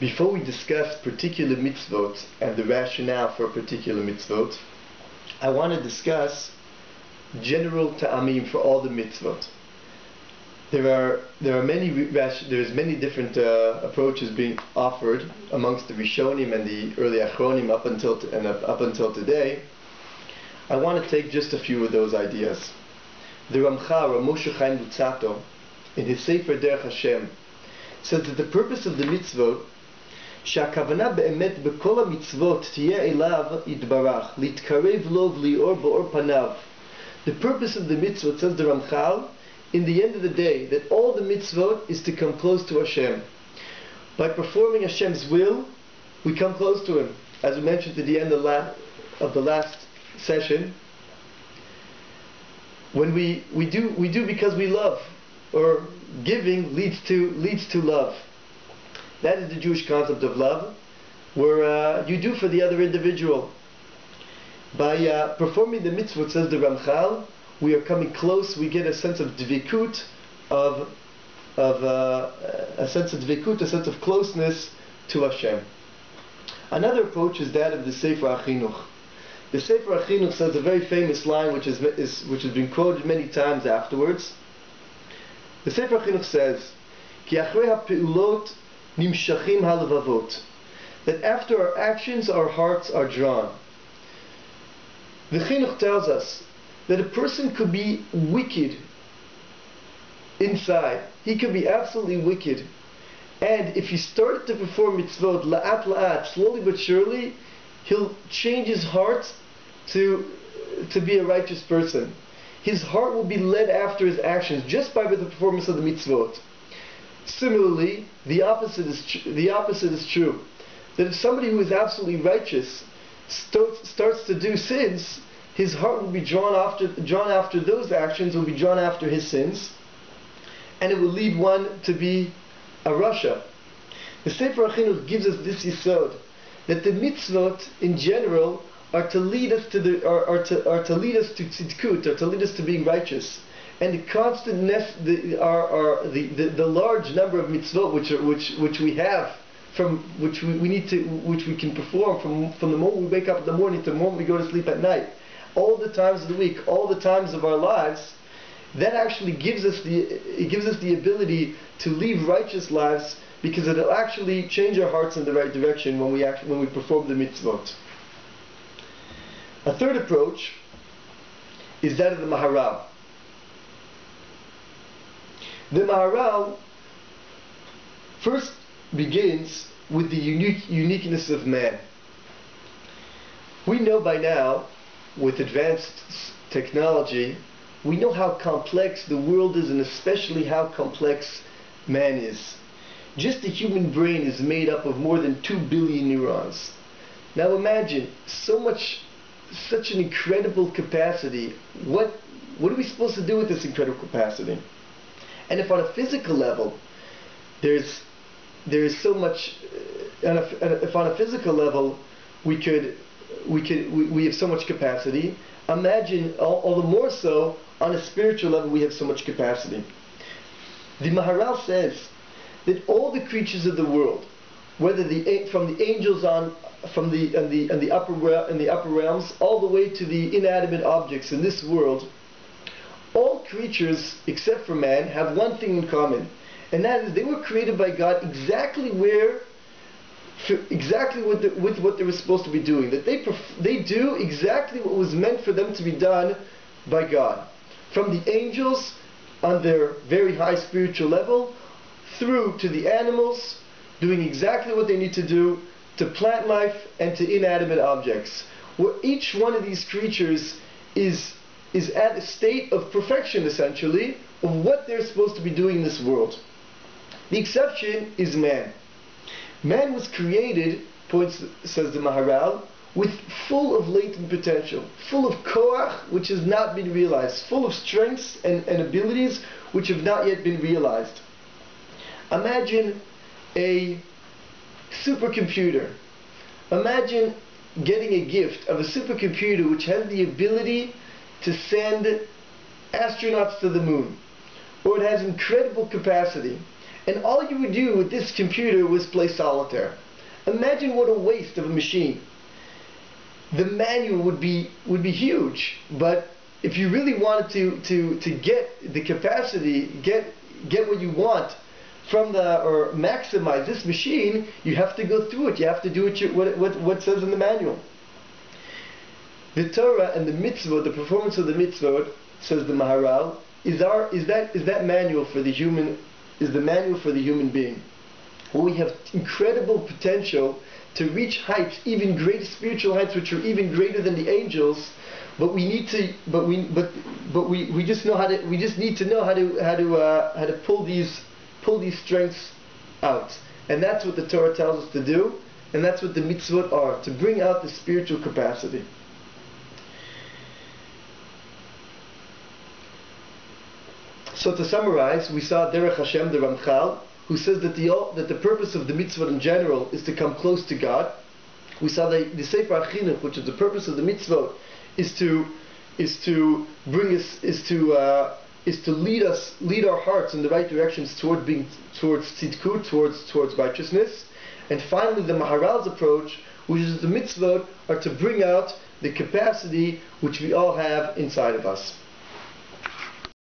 Before we discuss particular mitzvot and the rationale for a particular mitzvot, I want to discuss general ta'amim for all the mitzvot. There's many different approaches being offered amongst the Rishonim and the early Achronim up until today. I want to take just a few of those ideas. The Ramchal, Moshe Chaim Luzzatto, in his Sefer Derech Hashem, says that the purpose of the mitzvot, שהכוונה באמת בכל המצוות תהיה אליו יתברך, להתקרב לו ולאור באור פניו. The purpose of the mitzvot, says the Ramchal, in the end of the day, that all the mitzvot is to come close to Hashem. By performing Hashem's will, we come close to Him. As we mentioned at the end of the last session, when we do because we love, or giving leads to love. That is the Jewish concept of love, where you do for the other individual. By performing the mitzvot, says the Ramchal, we are coming close. We get a sense of dvikut, a sense of closeness to Hashem. Another approach is that of the Sefer HaChinuch. The Sefer HaChinuch says a very famous line, which has been quoted many times afterwards. The Sefer HaChinuch says, "Ki achrei ha'peulot nimshachim halavavot," that after our actions, our hearts are drawn. The Chinuch tells us that a person could be wicked inside. He could be absolutely wicked. And if he started to perform mitzvot, la'at la'at, slowly but surely, he'll change his heart to be a righteous person. His heart will be led after his actions just by the performance of the mitzvot. Similarly, the opposite is true. That if somebody who is absolutely righteous starts to do sins, his heart will be drawn after those actions, will be drawn after his sins, and it will lead one to be a rasha. The Sefer HaChinuch gives us this yisod, that the mitzvot in general are to lead us to tzidkut, or to lead us to being righteous. And the large number of mitzvot which we have, which we can perform from the moment we wake up in the morning to the moment we go to sleep at night, all the times of the week, all the times of our lives, that actually gives us the ability to live righteous lives, because it'll actually change our hearts in the right direction when we perform the mitzvot. A third approach is that of the Maharal. The Maharal first begins with the uniqueness of man. We know by now, with advanced technology, we know how complex the world is, and especially how complex man is. Just the human brain is made up of more than 2 billion neurons. Now imagine, such an incredible capacity. What are we supposed to do with this incredible capacity? And if on a physical level, there is so much, if on a physical level we have so much capacity, imagine all the more so on a spiritual level we have so much capacity. The Maharal says that all the creatures of the world, whether from the angels in the upper realms, all the way to the inanimate objects in this world, all creatures except for man have one thing in common, and that is they were created by God exactly with what they were supposed to be doing. That they do exactly what was meant for them to be done by God. From the angels on their very high spiritual level, through to the animals doing exactly what they need to do, to plant life and to inanimate objects, where each one of these creatures is at a state of perfection, essentially, of what they're supposed to be doing in this world. The exception is man. Man was created, says the Maharal, full of latent potential, full of koach, which has not been realized, full of strengths and abilities which have not yet been realized. Imagine a supercomputer. Imagine getting a gift of a supercomputer which has the ability to send astronauts to the moon, or it has incredible capacity, and all you would do with this computer was play solitaire. Imagine what a waste of a machine. The manual would be huge, but if you really wanted to get the capacity, get what you want from or maximize this machine, you have to go through it. You have to do what says in the manual. The Torah and the mitzvot, the performance of the mitzvot, says the Maharal, is that manual for the human, is the manual for the human being. Where we have incredible potential to reach heights, even greater spiritual heights, which are even greater than the angels. But we need to, we just know how to. We just need to know how to pull these strengths out, and that's what the Torah tells us to do, and that's what the mitzvot are, to bring out the spiritual capacity. So to summarize, we saw Derech Hashem, the Ramchal, who says that the purpose of the mitzvot in general is to come close to God. We saw the Sefer HaChinuch, which is the purpose of the mitzvot, is to lead our hearts in the right directions towards tzidkut, towards righteousness. And finally, the Maharal's approach, which is the mitzvot, are to bring out the capacity which we all have inside of us.